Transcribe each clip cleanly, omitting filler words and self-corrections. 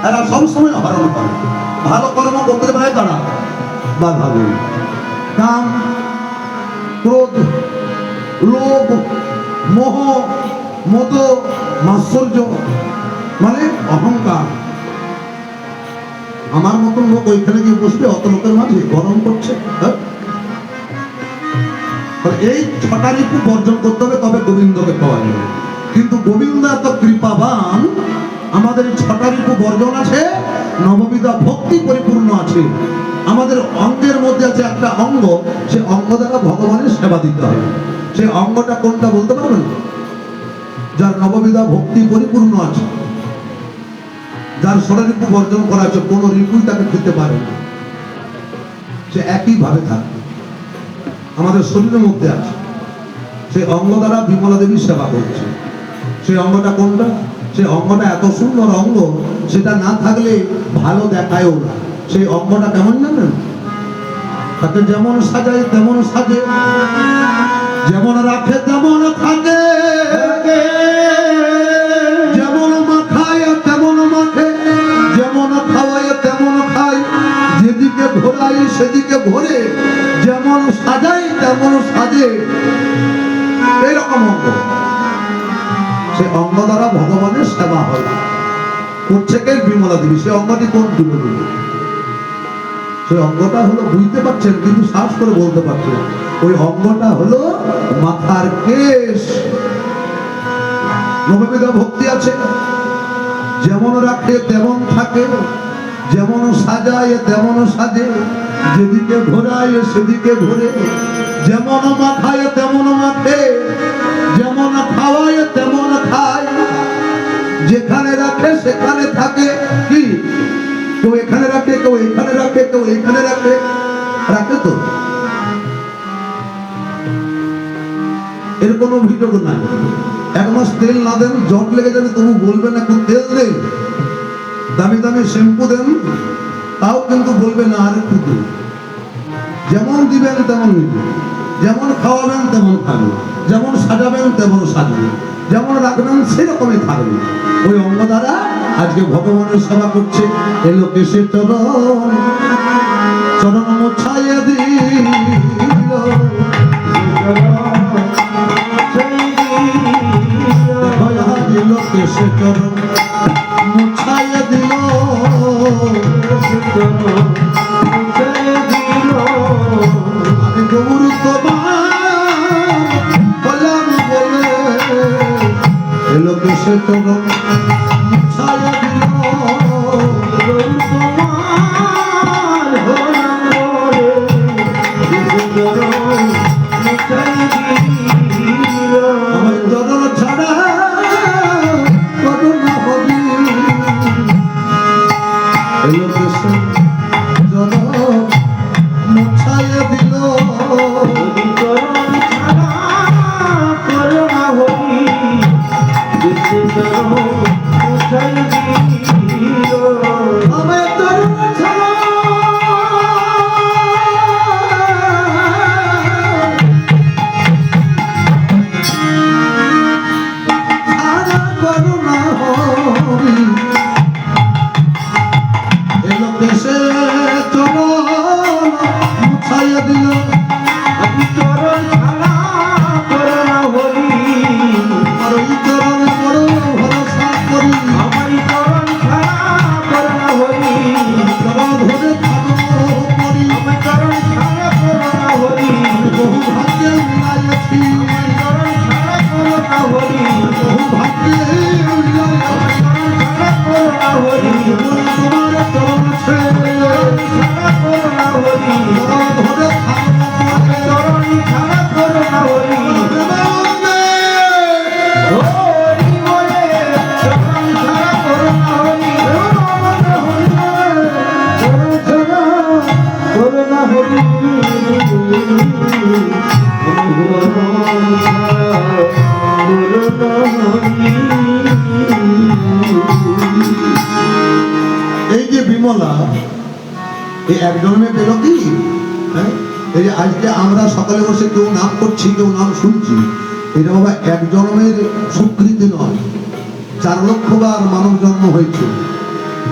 এরা সবসময় হরণ করে, ভালো কর্ম করতে পারে তারা বাধা দেয়। কাম, ক্রোধ, লোভ, মোহ, মদ, মাৎসর্য মানে অহংকার। আমার মতন লোক ওইখানে গিয়ে বসবে, অত লোকের মাঝে গরম করছে। এই ছটা রিপু বর্জন করতে হবে, তবে গোবিন্দকে পাওয়া যাবে। কিন্তু গোবিন্দ এত কৃপাবান, আমাদের ছটা রিপু বর্জন আছে, নববিধা ভক্তি পরিপূর্ণ আছে। আমাদের অঙ্গের মধ্যে আছে একটা অঙ্গ, সে অঙ্গ দ্বারা ভগবানের সেবা দিতে হবে। সেই অঙ্গটা কোনটা বলতে পারবেন? যার নববিধা ভক্তি পরিপূর্ণ আছে, যার ষোলো রিপু বর্জন করা আছে, কোন রিপুই তাকে খেতে পারে না, সে একইভাবে থাকবে। আমাদের শরীরের মধ্যে আছে, সেই অঙ্গ দ্বারা বিমলা দেবী সেবা করছে। সেই অঙ্গটা কোনটা? সেই অঙ্গটা এত সুন্দর অঙ্গ, সেটা না থাকলে ভালো দেখায়ও না। সেই অঙ্গটা কেমন জানেন? তাকে যেমন সাজায় তেমন সাজে, যেমন রাখে তেমন থাকে, যেমন মাখায় তেমন মাখে, যেমন খাওয়ায় তেমন খায়, যেদিকে ঘোরায় সেদিকে ঘোরে, যেমন সাজায় তেমন সাজে। এইরকম অঙ্গ, সে অঙ্গ দ্বারা ভগবানের সেবা হয়। করছে কে? বিমলা দেবী। সে অঙ্গটি কোনটি বলুন? সেই অঙ্গটা হলো, বুঝতে পারছেন কিন্তু শ্বাস করে বলতে পারছেন, ওই অঙ্গটা হলো মাথার কেশ। নববিধা ভক্তি আছে, যেমন রাখে তেমন থাকে, যেমন সাজায় তেমন সাজে, যেদিকে ঘোরায় সেদিকে ঘোরে, যেমন মাখায় তেমন মাখে, যেমন খাওয়ায় তেমন খায়, যেখানে রাখে সেখানে থাকে। কি? কেউ এখানে রাখে, কেউ এখানে রাখে, কেউ এখানে রাখে, রাখে তো? এর কোনো অভিযোগ নাই। এক মাস তেল না দেন, জট লেগে যাবে, তবু বলবেন একটু তেল দেন। দামি দামি শ্যাম্পু দেন, তাও কিন্তু বলবে না আর একটু দেন। যেমন দিবেন তেমন নিবেন, যেমন খাওয়াবেন তেমন খাবেন, যেমন সাজাবেন তেমন সাজবেন, যেমন রাখবেন সেরকমই থাকবে। ওই অঙ্গ দ্বারা আজকে ভগবানের সেবা করছে। এলো কেসে চরণ, চরণ মোছাইয়া দিল, এলো কেসে চরণ মোছাইয়া দিল, আমি গৌর তোমার বললাম বলে, এলো কেসে চরণ মোছাইয়া দিল, গৌর তোমার হলাম বলে, কেসে চরণ মোছাইয়া দিল। আমার চরণ ছাড়া কত না হবি, এলো কেসে চরণ মোছাইয়া দিল, চরণ ছাড়া করোনা হবি, কেসে চরণ মোছাইয়া দিল। আমার চরণ ছাড়া করোনা হবি, এলো কেসে চরণ মোছাইয়া দিল। আমি চরণ ছাড়া করোনা হবি, আর ওই চরণ বড় ভরসা করি, আমার চরণ ছাড়া করোনা হবি, চরণ ধরে থাকবো করি, আমার চরণ ছাড়া করোনা হবি, বহু ভাগ্যে মিলাইছি, আমার চরণ ছাড়া করোনা হবি, বহু ভাগ্যে মিলাইছি, আমার চরণ ছাড়া করোনা হবি, তোমার চরণ ছেড়ে ছাড়া করোনা হবি, চরণ ধরে থাকবো, আমার চরণ ছাড়া করোনা হবি, হরি বলে চরণ ছাড়া করোনা হবি, চরণ ছাড়া করোনা হবি, এই যে বিমলা, এই এক জন্মে পেল কি? এই যে আজকে আমরা সকালে বসে কেউ নাম করছি, কেউ নাম শুনছি, এটা বাবা এক জন্মের স্বীকৃতি নয়, 4 লক্ষ বার মানব জন্ম হয়েছে।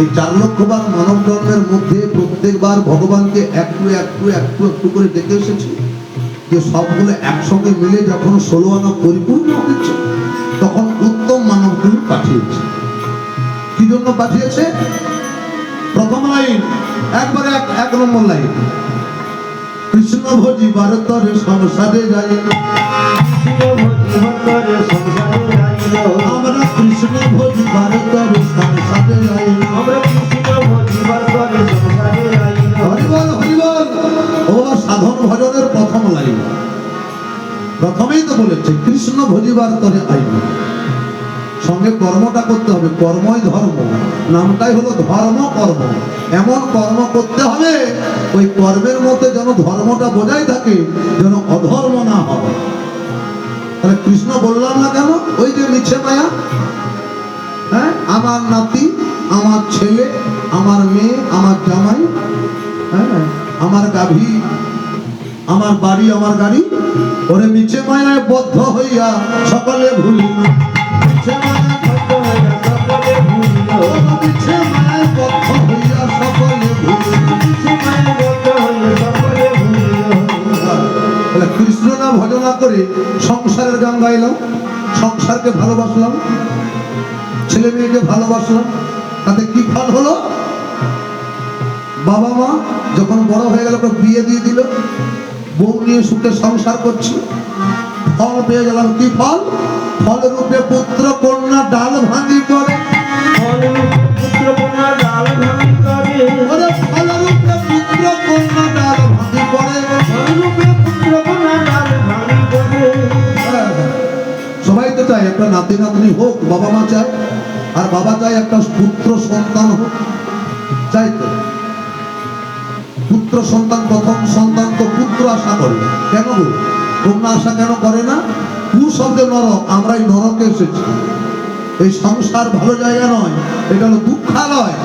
এই 4 লক্ষ বার মানব জন্মের মধ্যে প্রত্যেকবার ভগবানকে একটু একটু একটু একটু করে ডেকে এসেছি, যে সবগুলো একসঙ্গে মিলে যখন 16 আনা পরিপূর্ণ হচ্ছে তখন উত্তম মানবগুলো পাঠিয়েছে। কি জন্য পাঠিয়েছে? প্রথম লাইন, একবারে এক নম্বর লাইন, কৃষ্ণ ভজি ভারতরে সংসারে যাই, আমরা কৃষ্ণ ভজি ভারতরে সংসারে যাই, হরিবল হরিবল। ও সাধন ভজনের প্রথম লাইন, প্রথমেই তো বলেছে কৃষ্ণ ভজিবার তরে আইন। সঙ্গে কর্মটা করতে হবে, কর্মই ধর্ম, নামটাই হলো ধর্ম কর্ম। এমন কর্ম করতে হবে ওই কর্মের মধ্যে যেন ধর্মটা বজায় থাকে, যেন অধর্ম না হয়। তাহলে কৃষ্ণ বললাম না কেন? ওই যে মিছে মায়া, হ্যাঁ, আমার নাতি, আমার ছেলে, আমার মেয়ে, আমার জামাই, হ্যাঁ, আমার গাভী, আমার বাড়ি, আমার গাড়ি, ওরে মিছে মায়ায় বদ্ধ হইয়া সকলে ভুলি না, মিছে মায়ায় বদ্ধ হইয়া সকলে ভুলি না, মিছে মায়ায় বদ্ধ হইয়া সকলে ভুলি না, মিছে মায়ায় বদ্ধ হইয়া সকলে ভুলি না। তাহলে কৃষ্ণ না ভজনা করে সংসারের গান গাইলাম, সংসারকে ভালোবাসলাম, ছেলে মেয়েকে ভালোবাসলাম, তাতে কি ফল হলো? বাবা মা যখন বড় হয়ে গেল বিয়ে দিয়ে দিল, বউ নিয়ে সুখে সংসার করছি, ফল পেয়ে গেলাম। কি ফল? ফল রূপে পুত্র কন্যা ডাল ভাঙি পড়ে, ফল রূপে পুত্র কন্যা ডাল ভাঙি পড়ে, ফল রূপে পুত্র কন্যা ডাল ভাঙি পড়ে, ফল রূপে পুত্র কন্যা ডাল ভাঙি পড়ে। সবাই তো চায় একটা নাতি নাতনি হোক, বাবা মা চায়, আর বাবা চায় একটা পুত্র সন্তান হোক, চাই তো। পুত্র সন্তান, প্রথম সন্তান তো পুত্র আশা করে, কেন গো? কন্যা আশা কেন করে না? কু শব্দে নরক, আমরাই নরকে এসেছি। এই সংসার ভালো জায়গা নয়, এটা হলো দুঃখালয়।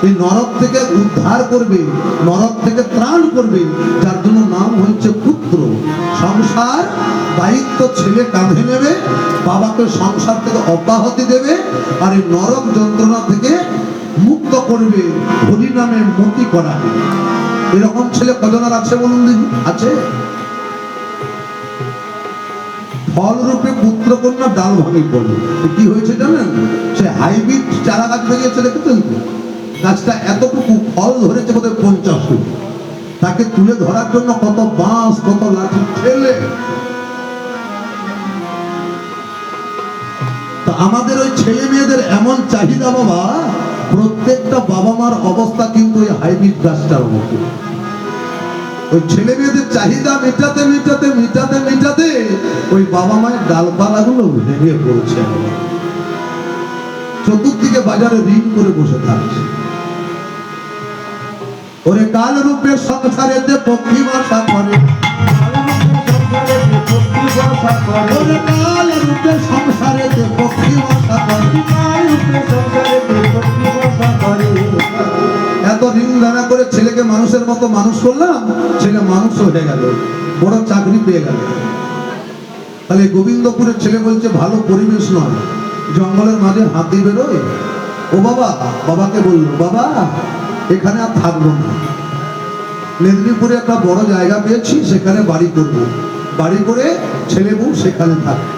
এই নরক থেকে উদ্ধার করবে, নরক থেকে ত্রাণ করবে, যার জন্য নাম হচ্ছে পুত্র। সংসার দায়িত্ব ছেলে কাঁধে নেবে, বাবাকে সংসার থেকে অব্যাহতি দেবে, আর এই নরক যন্ত্রণা থেকে মুক্ত করবে, হরি নামে মতি করাবে। এরকম ছেলে কজনের আছে বলুন দিন? আছে? ফল রূপে পুত্র কন্যা ডাল ভাঙি পড়ল। কি হয়েছে জানেন? সে হাইব্রিড চারা গাছ বেরিয়েছে, দেখেছেন তো? গাছটা এতটুকু, ফল ধরেছে বোধহয় 50 ফুট। তাকে তুলে ধরার জন্য কত বাঁশ, কত লাঠি ঠেলে। তো আমাদের ওই ছেলে মেয়েদের এমন চাহিদা বাবা, প্রত্যেকটা বাবা মার অবস্থা কিন্তু ওই হাইব্রিড গাছটার মতো। ওই ছেলে মেয়েদের চাহিদা মেটাতে মেটাতে মেটাতে মেটাতে ওই বাবা মায়ের ডালপালাগুলো ভেঙে পড়ছে, চতুর্দিকে বাজারে ঋণ করে বসে থাকছে। ওরে কাল রূপে সংসারেতে পক্ষী বাসা করে, ওরে কাল রূপে সংসারেতে পক্ষী বাসা করে। এত ঋণ দানা করে ছেলেকে মানুষের মতো মানুষ করলাম, ছেলে মানুষ হয়ে গেল, বড় চাকরি পেয়ে গেল। তাহলে গোবিন্দপুরের ছেলে বলছে ভালো পরিবেশ নয়, জঙ্গলের মাঝে হাতি বেরোয়। ও বাবা, বাবাকে বললো, বাবা এখানে আর থাকবো না, মেদিনীপুরে একটা বড় জায়গা পেয়েছি, সেখানে বাড়ি করবো, বাড়ি করে ছেলে বউ সেখানে থাকবে।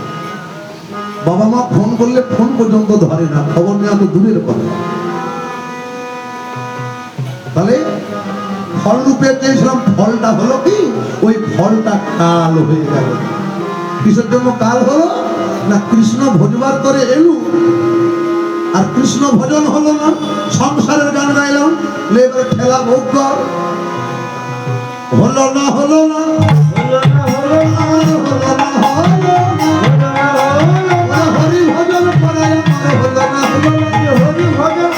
বাবা মা ফোন করলে ফোন পর্যন্ত ধরে না, খবর নেওয়া তো দূরের কথা। তাহলে ফল রূপে চেয়েছিলাম, ফলটা হলো কি? ওই ফলটা কাল হয়ে গেল। কিসের জন্য কাল হলো? না কৃষ্ণ ভজবার করে এলু, আর কৃষ্ণ ভজন হলো না, সংসারের গান গাইলাম, এবারে ঠেলা ভোগ কর, হলো না হলো না হলো না হলো না হলো না হলো না, হরি ভজন করাই হলো না হলো না, হরি ভজন